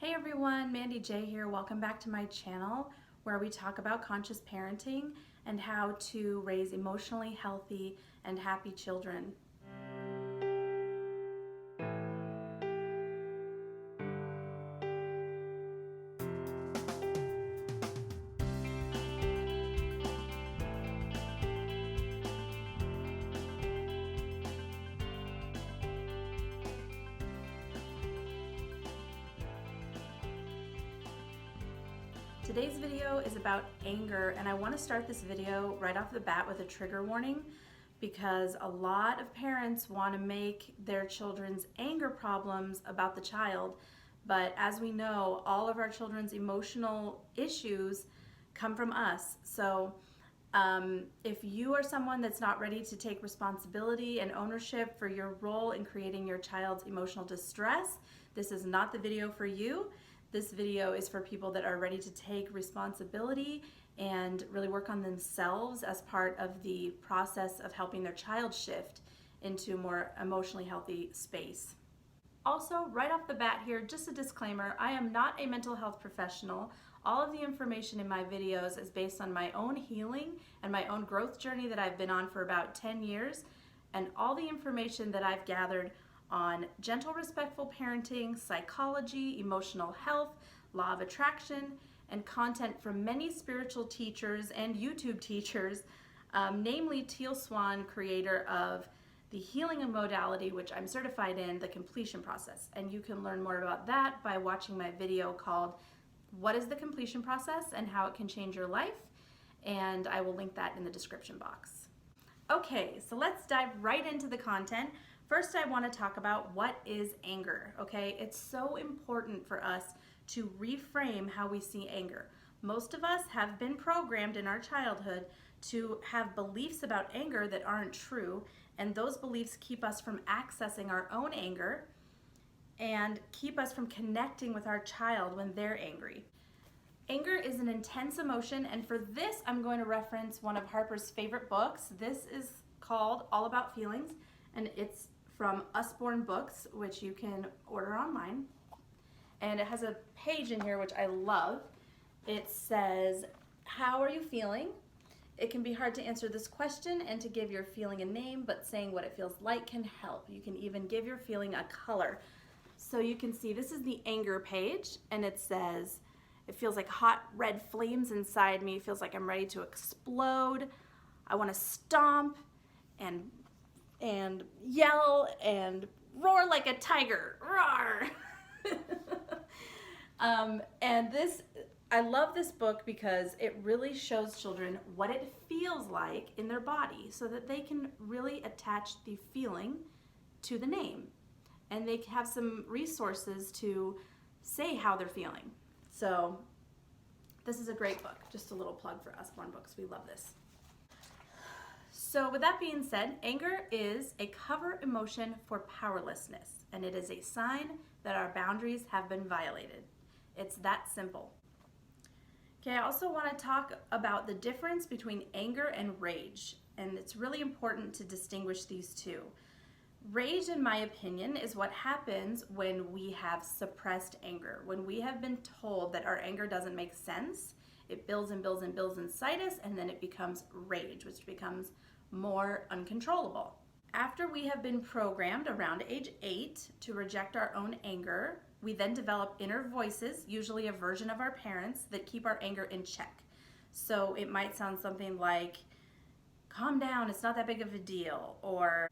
Hey everyone, Mandy J here. Welcome back to my channel where we talk about conscious parenting and how to raise emotionally healthy and happy children. Today's video is about anger, and I want to start this video right off the bat with a trigger warning because a lot of parents want to make their children's anger problems about the child, but as we know, all of our children's emotional issues come from us. So if you are someone that's not ready to take responsibility and ownership for your role in creating your child's emotional distress, this is not the video for you. This video is for people that are ready to take responsibility and really work on themselves as part of the process of helping their child shift into a more emotionally healthy space. Also, right off the bat here, just a disclaimer, I am not a mental health professional. All of the information in my videos is based on my own healing and my own growth journey that I've been on for about 10 years, and all the information that I've gathered on gentle, respectful parenting, psychology, emotional health, law of attraction, and content from many spiritual teachers and YouTube teachers, namely Teal Swan, creator of the healing modality, which I'm certified in, the completion process. And you can learn more about that by watching my video called What is the Completion Process and How It Can Change Your Life? And I will link that in the description box. Okay, so let's dive right into the content. First, I want to talk about what is anger, okay? It's so important for us to reframe how we see anger. Most of us have been programmed in our childhood to have beliefs about anger that aren't true, and those beliefs keep us from accessing our own anger and keep us from connecting with our child when they're angry. Anger is an intense emotion, and for this, I'm going to reference one of Harper's favorite books. This is called All About Feelings, and it's from Usborne Books, which you can order online. And it has a page in here which I love. It says, "How are you feeling? It can be hard to answer this question and to give your feeling a name, but saying what it feels like can help. You can even give your feeling a color." So you can see this is the anger page, and it says, "It feels like hot red flames inside me. It feels like I'm ready to explode. I want to stomp and yell and roar like a tiger. Roar!" And I love this book because it really shows children what it feels like in their body so that they can really attach the feeling to the name. And they have some resources to say how they're feeling. So this is a great book. Just a little plug for Usborne Books. We love this. So with that being said, anger is a cover emotion for powerlessness, and it is a sign that our boundaries have been violated. It's that simple. Okay, I also want to talk about the difference between anger and rage, and it's really important to distinguish these two. Rage, in my opinion, is what happens when we have suppressed anger. When we have been told that our anger doesn't make sense, it builds and builds and builds inside us, and then it becomes rage, which becomes more uncontrollable. After we have been programmed around age 8 to reject our own anger, we then develop inner voices, usually a version of our parents, that keep our anger in check. So it might sound something like, "Calm down, it's not that big of a deal," or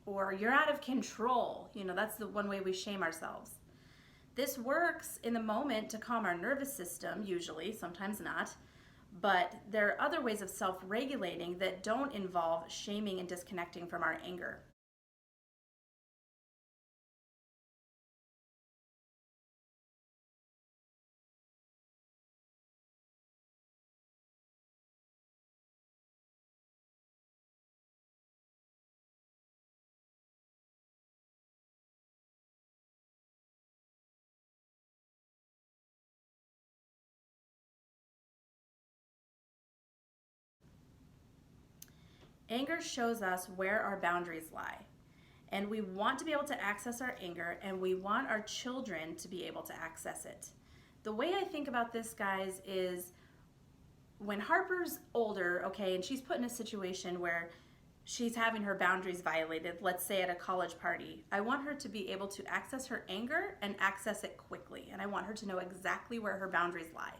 "You're out of control." That's the one way we shame ourselves. This works in the moment to calm our nervous system, usually, sometimes not. But there are other ways of self-regulating that don't involve shaming and disconnecting from our anger. Anger shows us where our boundaries lie. And we want to be able to access our anger, and we want our children to be able to access it. The way I think about this, guys, is when Harper's older, okay, and she's put in a situation where she's having her boundaries violated, let's say at a college party, I want her to be able to access her anger and access it quickly. And I want her to know exactly where her boundaries lie.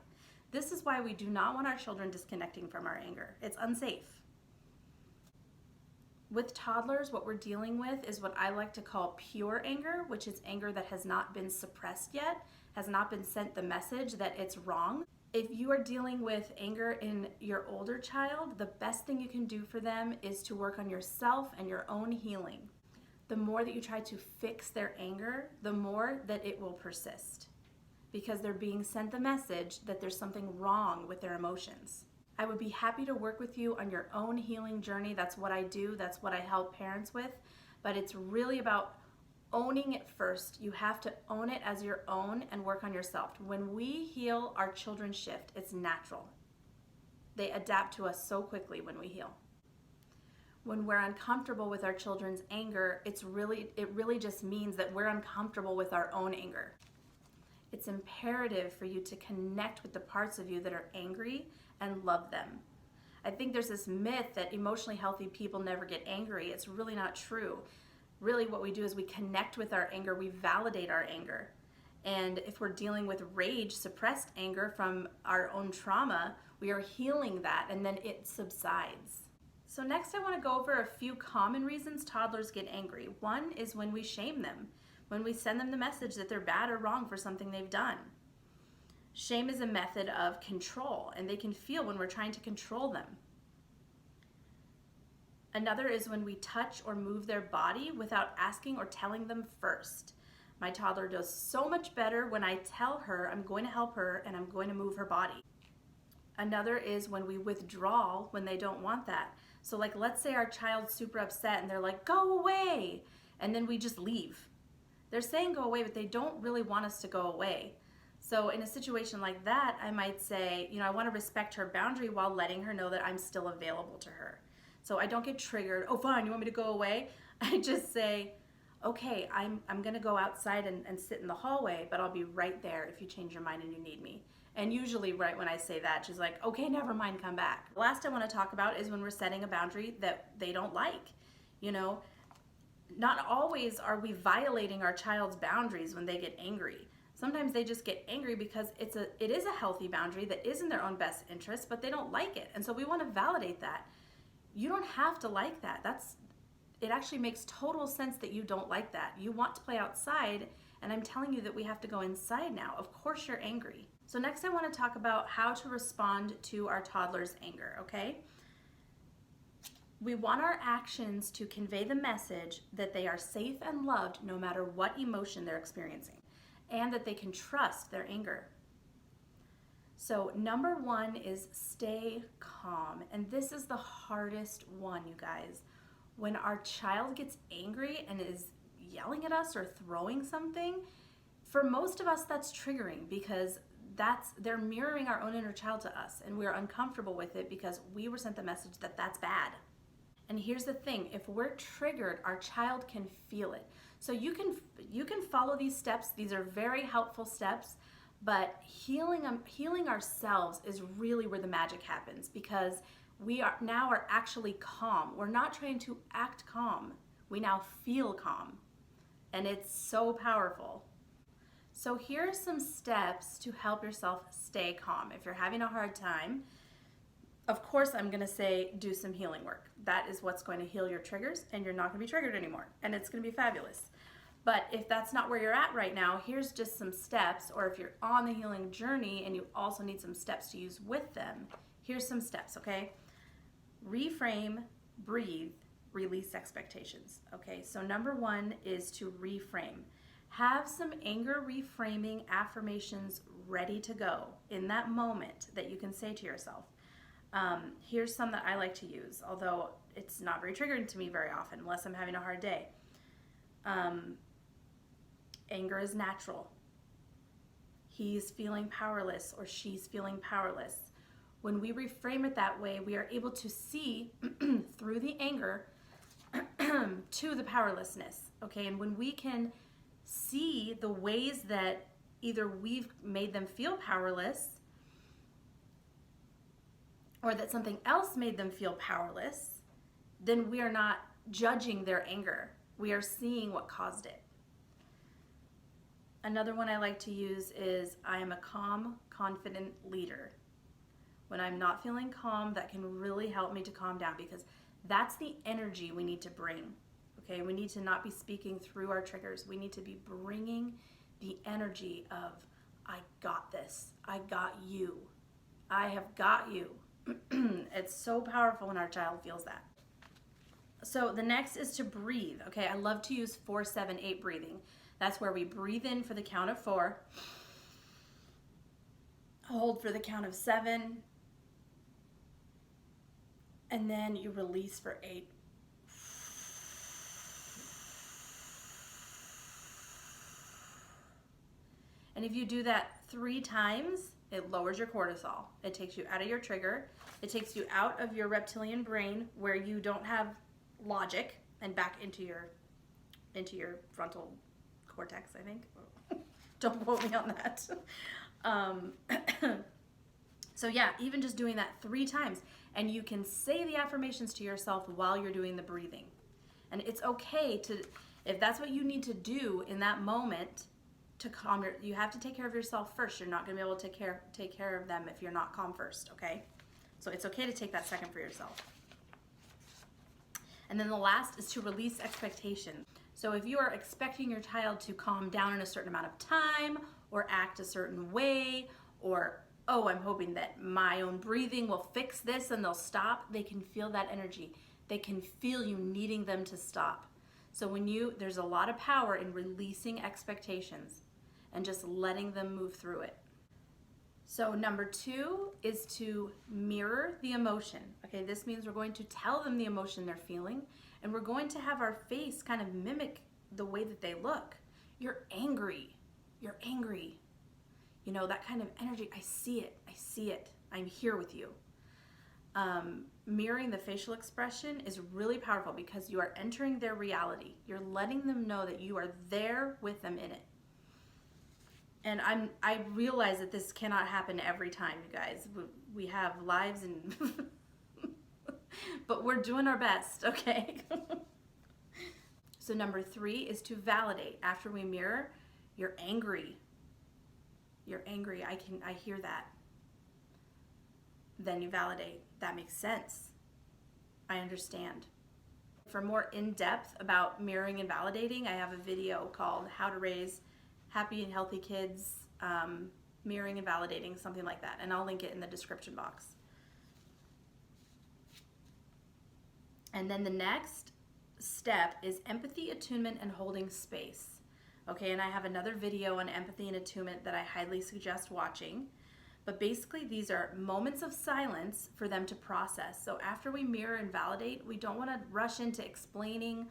This is why we do not want our children disconnecting from our anger. It's unsafe. With toddlers, what we're dealing with is what I like to call pure anger, which is anger that has not been suppressed yet, has not been sent the message that it's wrong. If you are dealing with anger in your older child, the best thing you can do for them is to work on yourself and your own healing. The more that you try to fix their anger, the more that it will persist, because they're being sent the message that there's something wrong with their emotions. I would be happy to work with you on your own healing journey. That's what I do. That's what I help parents with. But it's really about owning it first. You have to own it as your own and work on yourself. When we heal, our children shift. It's natural. They adapt to us so quickly when we heal. When we're uncomfortable with our children's anger, it really just means that we're uncomfortable with our own anger. It's imperative for you to connect with the parts of you that are angry and love them. I think there's this myth that emotionally healthy people never get angry. It's really not true. Really what we do is we connect with our anger, we validate our anger. And if we're dealing with rage, suppressed anger from our own trauma, we are healing that and then it subsides. So next I want to go over a few common reasons toddlers get angry. One is when we shame them, when we send them the message that they're bad or wrong for something they've done. Shame is a method of control, and they can feel when we're trying to control them. Another is when we touch or move their body without asking or telling them first. My toddler does so much better when I tell her I'm going to help her and I'm going to move her body. Another is when we withdraw when they don't want that. So like, let's say our child's super upset and they're like, go away, and then we just leave. They're saying go away, but they don't really want us to go away. So in a situation like that, I might say, I want to respect her boundary while letting her know that I'm still available to her. So I don't get triggered, oh fine, you want me to go away? I just say, okay, I'm going to go outside and sit in the hallway, but I'll be right there if you change your mind and you need me. And usually right when I say that, she's like, okay, never mind, come back. The last I want to talk about is when we're setting a boundary that they don't like. Not always are we violating our child's boundaries when they get angry. Sometimes they just get angry because it is a healthy boundary that is in their own best interest, but they don't like it. And so we want to validate that. You don't have to like that. It actually makes total sense that you don't like that. You want to play outside, and I'm telling you that we have to go inside now. Of course you're angry. So next I want to talk about how to respond to our toddler's anger, okay? We want our actions to convey the message that they are safe and loved no matter what emotion they're experiencing, and that they can trust their anger. So number one is stay calm. And this is the hardest one, you guys. When our child gets angry and is yelling at us or throwing something, for most of us that's triggering because they're mirroring our own inner child to us, and we're uncomfortable with it because we were sent the message that that's bad. And here's the thing, if we're triggered, our child can feel it. So you can follow these steps. These are very helpful steps, but healing ourselves is really where the magic happens, because we are actually calm. We're not trying to act calm. We now feel calm, and it's so powerful. So here are some steps to help yourself stay calm. If you're having a hard time, of course I'm going to say do some healing work. That is what's going to heal your triggers, and you're not going to be triggered anymore, and it's going to be fabulous. But if that's not where you're at right now, here's just some steps, or if you're on the healing journey and you also need some steps to use with them, here's some steps, okay? Reframe, breathe, release expectations, okay? So number one is to reframe. Have some anger reframing affirmations ready to go in that moment that you can say to yourself. Here's some that I like to use, although it's not very triggering to me very often unless I'm having a hard day. Anger is natural. He's feeling powerless or she's feeling powerless. When we reframe it that way, we are able to see through the anger to the powerlessness, okay? And when we can see the ways that either we've made them feel powerless or that something else made them feel powerless, then we are not judging their anger. We are seeing what caused it. Another one I like to use is, I am a calm, confident leader. When I'm not feeling calm, that can really help me to calm down, because that's the energy we need to bring. Okay, we need to not be speaking through our triggers. We need to be bringing the energy of, I got this. I got you. I have got you. It's so powerful when our child feels that. So the next is to breathe. Okay, I love to use 4-7-8 breathing. That's where we breathe in for the count of 4, hold for the count of 7, and then you release for 8. And if you do that 3 times, it lowers your cortisol. It takes you out of your trigger. It takes you out of your reptilian brain where you don't have logic, and back into your frontal cortex, I think. Don't quote me on that. So yeah, even just doing that 3 times, and you can say the affirmations to yourself while you're doing the breathing. And it's okay to, if that's what you need to do in that moment to calm you have to take care of yourself first. You're not going to be able to take care of them if you're not calm first, okay? So it's okay to take that second for yourself. And then the last is to release expectation. So if you are expecting your child to calm down in a certain amount of time or act a certain way, or, oh, I'm hoping that my own breathing will fix this and they'll stop, they can feel that energy. They can feel you needing them to stop. So there's a lot of power in releasing expectations and just letting them move through it. So number 2 is to mirror the emotion. Okay, this means we're going to tell them the emotion they're feeling, and we're going to have our face kind of mimic the way that they look. You're angry. You're angry. You know, that kind of energy. I see it. I see it. I'm here with you. Mirroring the facial expression is really powerful because you are entering their reality. You're letting them know that you are there with them in it. And I realize that this cannot happen every time, you guys. We have lives, and but we're doing our best, okay? So number 3 is to validate. After we mirror, you're angry. You're angry. I hear that. Then you validate. That makes sense. I understand. For more in-depth about mirroring and validating, I have a video called How to Raise Happy and Healthy Kids, Mirroring and Validating, something like that. And I'll link it in the description box. And then the next step is empathy, attunement, and holding space. Okay, and I have another video on empathy and attunement that I highly suggest watching. But basically, these are moments of silence for them to process. So after we mirror and validate, we don't want to rush into explaining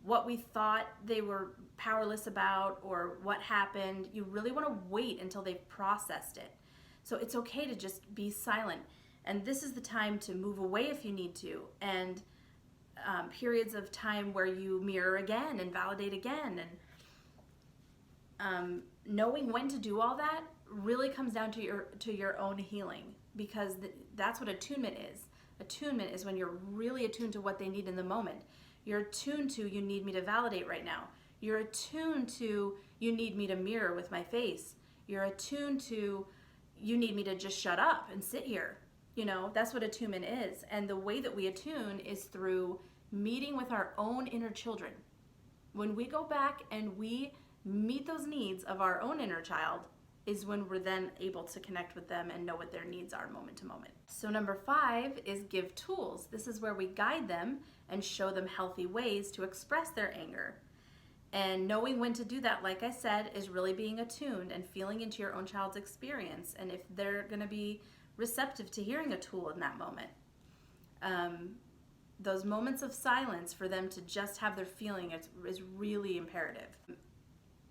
what we thought they were powerless about or what happened. You really want to wait until they've processed it. So it's okay to just be silent. And this is the time to move away if you need to. And periods of time where you mirror again and validate again. And knowing when to do all that really comes down to your own healing, because that's what attunement is. Attunement is when you're really attuned to what they need in the moment. You're attuned to, you need me to validate right now. You're attuned to, you need me to mirror with my face. You're attuned to, you need me to just shut up and sit here. You know, that's what attunement is. And the way that we attune is through meeting with our own inner children. When we go back and we meet those needs of our own inner child is when we're then able to connect with them and know what their needs are moment to moment. So number 5 is give tools. This is where we guide them and show them healthy ways to express their anger. And knowing when to do that, like I said, is really being attuned and feeling into your own child's experience, and if they're going to be receptive to hearing a tool in that moment. Those moments of silence for them to just have their feeling is really imperative.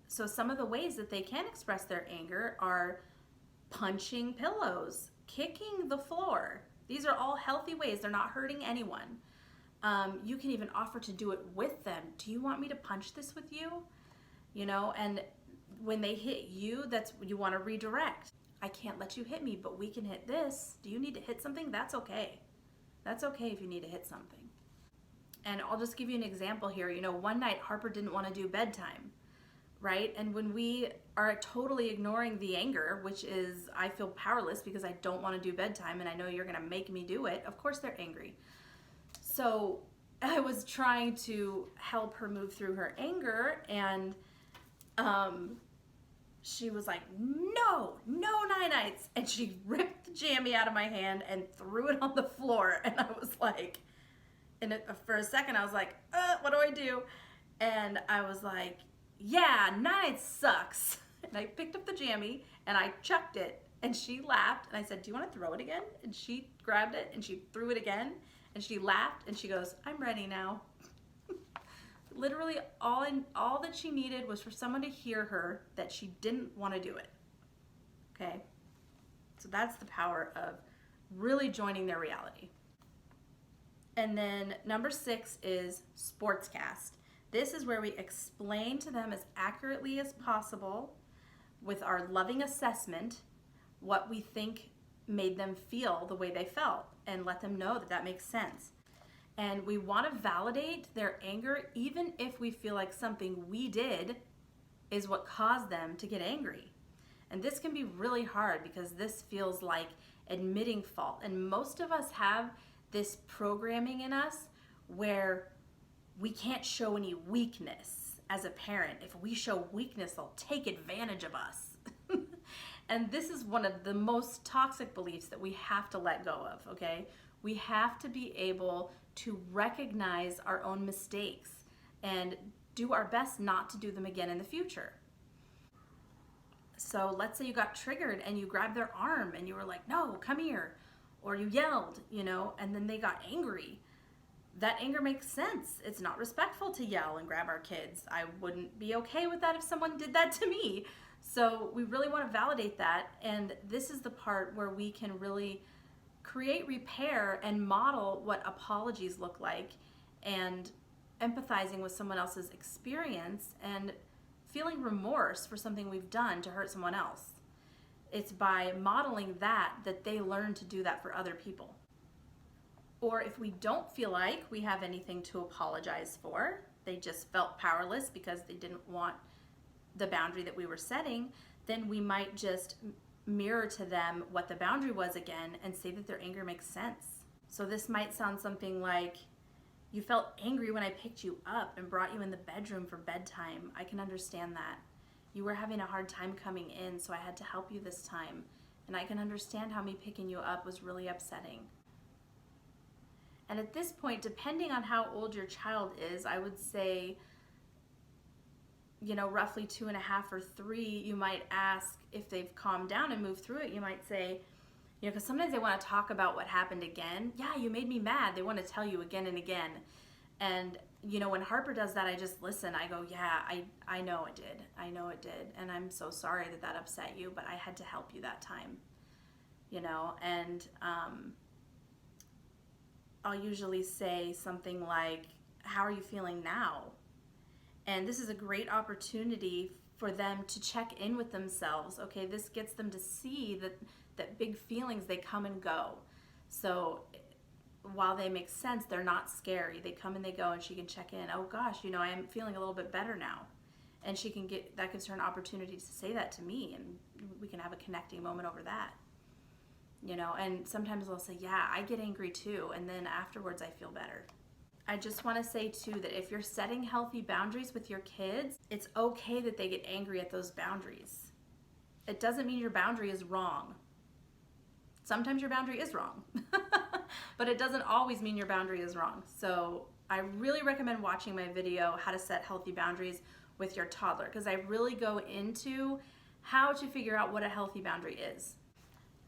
So some of the ways that they can express their anger are punching pillows, kicking the floor. These are all healthy ways. They're not hurting anyone. You can even offer to do it with them. Do you want me to punch this with you? And when they hit you, that's you want to redirect. I can't let you hit me, but we can hit this. Do you need to hit something? That's okay. That's okay if you need to hit something. And I'll just give you an example here. One night Harper didn't want to do bedtime, right? And when we are totally ignoring the anger, which is I feel powerless because I don't want to do bedtime and I know you're going to make me do it, of course they're angry. So I was trying to help her move through her anger, and she was like, no night-nights. And she ripped the jammy out of my hand and threw it on the floor. And I was like, for a second, I was like, what do I do? And I was like, yeah, night-nights sucks. And I picked up the jammy and I chucked it. And she laughed. And I said, do you want to throw it again? And she grabbed it and she threw it again. And she laughed and she goes, I'm ready now. Literally all that she needed was for someone to hear her that she didn't want to do it. Okay? So that's the power of really joining their reality. And then number 6 is sportscast. This is where we explain to them as accurately as possible with our loving assessment what we think made them feel the way they felt and let them know that that makes sense. And we want to validate their anger even if we feel like something we did is what caused them to get angry. And this can be really hard because this feels like admitting fault. And most of us have this programming in us where we can't show any weakness as a parent. If we show weakness, they'll take advantage of us. And this is one of the most toxic beliefs that we have to let go of, okay? We have to be able to recognize our own mistakes and do our best not to do them again in the future. So let's say you got triggered and you grabbed their arm and you were like, no, come here. Or you yelled, and then they got angry. That anger makes sense. It's not respectful to yell and grab our kids. I wouldn't be okay with that if someone did that to me. So we really want to validate that. And this is the part where we can really create repair and model what apologies look like and empathizing with someone else's experience and feeling remorse for something we've done to hurt someone else. It's by modeling that they learn to do that for other people. Or if we don't feel like we have anything to apologize for, they just felt powerless because they didn't want the boundary that we were setting, then we might just mirror to them what the boundary was again and say that their anger makes sense. So this might sound something like, you felt angry when I picked you up and brought you in the bedroom for bedtime. I can understand that. You were having a hard time coming in, so I had to help you this time. And I can understand how me picking you up was really upsetting. And at this point, depending on how old your child is, I would say, roughly 2.5 or 3, you might ask if they've calmed down and moved through it. You might say, because sometimes they want to talk about what happened again. Yeah, you made me mad. They want to tell you again and again. And, when Harper does that, I just listen. I go, yeah, I know it did. I know it did. And I'm so sorry that upset you, but I had to help you that time. And I'll usually say something like, how are you feeling now? And this is a great opportunity for them to check in with themselves. Okay, this gets them to see that big feelings, they come and go. So while they make sense, they're not scary. They come and they go, and she can check in. Oh gosh, I am feeling a little bit better now. And that gives her an opportunity to say that to me, and we can have a connecting moment over that. And sometimes they'll say, yeah, I get angry too. And then afterwards I feel better. I just want to say too that if you're setting healthy boundaries with your kids, it's okay that they get angry at those boundaries. It doesn't mean your boundary is wrong. Sometimes your boundary is wrong, but it doesn't always mean your boundary is wrong. So I really recommend watching my video, How to Set Healthy Boundaries with Your Toddler, because I really go into how to figure out what a healthy boundary is.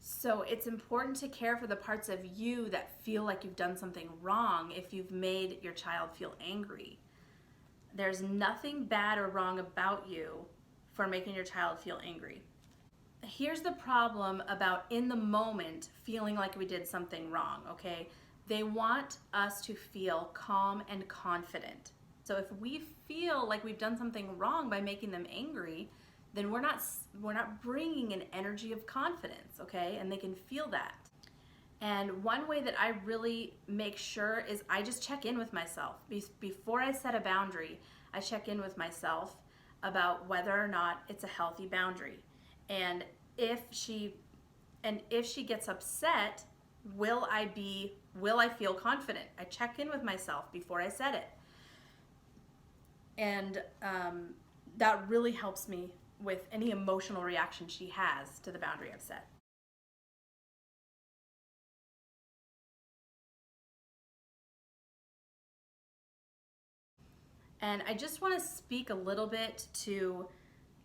So it's important to care for the parts of you that feel like you've done something wrong if you've made your child feel angry. There's nothing bad or wrong about you for making your child feel angry. Here's the problem about in the moment feeling like we did something wrong, okay? They want us to feel calm and confident. So if we feel like we've done something wrong by making them angry, then we're not bringing an energy of confidence, okay? And they can feel that. And one way that I really make sure is I just check in with myself. Before I set a boundary, I check in with myself about whether or not it's a healthy boundary. And if she gets upset, will I feel confident? I check in with myself before I set it. And that really helps me with any emotional reaction she has to the boundary I've set. And I just want to speak a little bit to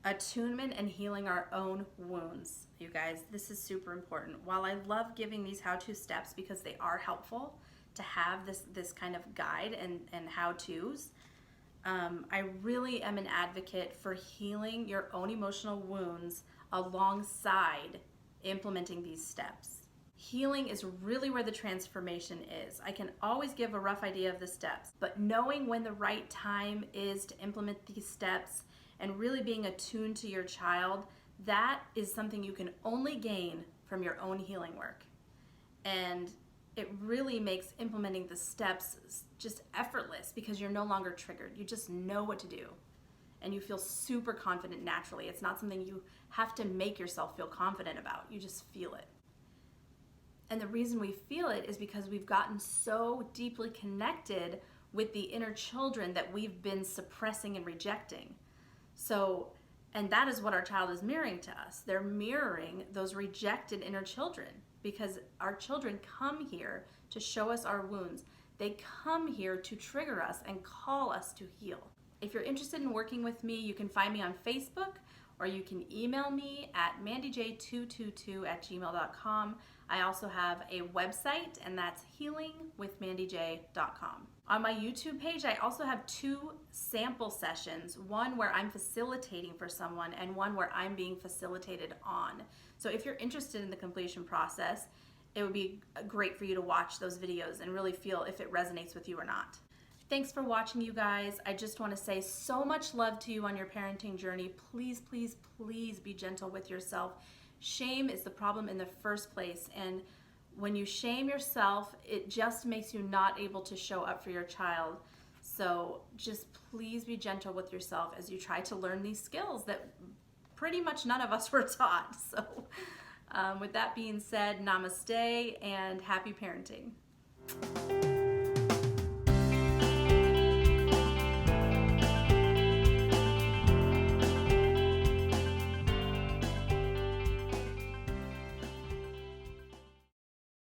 attunement and healing our own wounds. You guys, this is super important. While I love giving these how-to steps because they are helpful to have this kind of guide and how-tos, I really am an advocate for healing your own emotional wounds alongside implementing these steps. Healing is really where the transformation is. I can always give a rough idea of the steps, but knowing when the right time is to implement these steps and really being attuned to your child, that is something you can only gain from your own healing work. And it really makes implementing the steps just effortless because you're no longer triggered. You just know what to do. And you feel super confident naturally. It's not something you have to make yourself feel confident about. You just feel it. And the reason we feel it is because we've gotten so deeply connected with the inner children that we've been suppressing and rejecting. So, and that is what our child is mirroring to us. They're mirroring those rejected inner children because our children come here to show us our wounds. They come here to trigger us and call us to heal. If you're interested in working with me, you can find me on Facebook or you can email me at mandyj222@gmail.com. I also have a website, and that's healingwithmandyj.com. On my YouTube page, I also have 2 sample sessions, one where I'm facilitating for someone and one where I'm being facilitated on. So if you're interested in the completion process, it would be great for you to watch those videos and really feel if it resonates with you or not. Thanks for watching, you guys. I just want to say so much love to you on your parenting journey. Please, please, please be gentle with yourself. Shame is the problem in the first place, and when you shame yourself, it just makes you not able to show up for your child. So just please be gentle with yourself as you try to learn these skills that pretty much none of us were taught. So with that being said, namaste and happy parenting.